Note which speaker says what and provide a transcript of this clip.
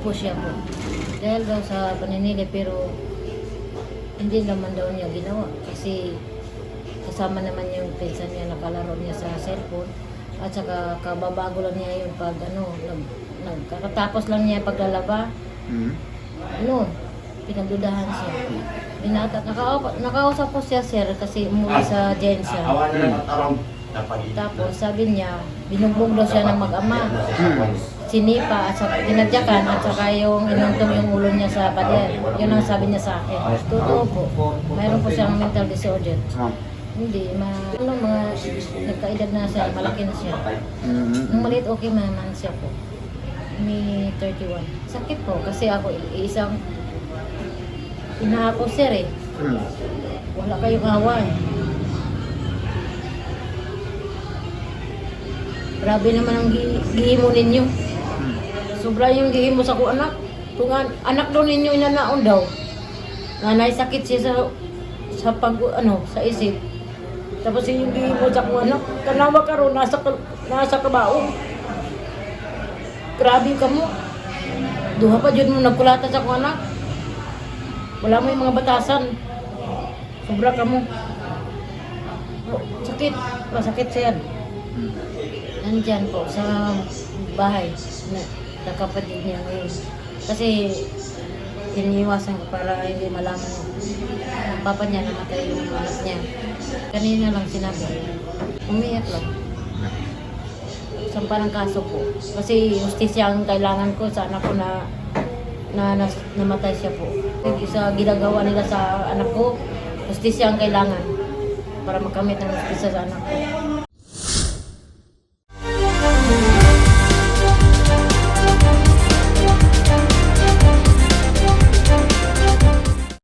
Speaker 1: po siya po. Dahil daw sa paninili pero hindi naman daw niya ginawa kasi kasama naman yung pinsan niya, nakalaro niya sa cellphone at saka kababago lang niya yung pag nagkakatapos lang niya paglalaba. Pinagdudahan siya. Nakausap ko siya sir kasi umuwi sa Jensa. Tapos sabi niya, binugbog daw siya ng mag-ama. Sinipa at saka dinadyakan at saka yung inuntong yung ulo niya sa pader. Yun ang sabi niya sa akin. Totoo po. Mayroon po siyang mental disorder. Hindi, mga nagkaedad na siya, malaki na siya. Nung maliit okay naman siya po. May 31. Sakit po kasi ako isang ina ako sir eh. Wala kayong awa eh. Grabe naman ang gihimo ninyo. Sobra yung gihimo sa ko anak. Kung anak daw ninyo inanaon daw. Nanay sakit siya sa sa isip. Tapos yung gihimo sa ko anak, kanawa karon nasa kabaong. Grabe ka mo. Duha pa jud mo nagkulata sa ko anak. Wala mo yung mga batasan. Sobra ka mo. Sakit. Masakit siya. Nandyan po sa bahay na kapatid niya ngayon. Kasi iniiwasan ko para hindi malaman ng papa niya namatay yung anak niya. Kanina lang sinabi. Umiyak lang. Sampa ng kaso po. Kasi justisya ang kailangan ko sa anak ko na namatay siya po. Sa ginagawa nila sa anak ko, justisya ang kailangan para makamit ang justisya sa anak ko.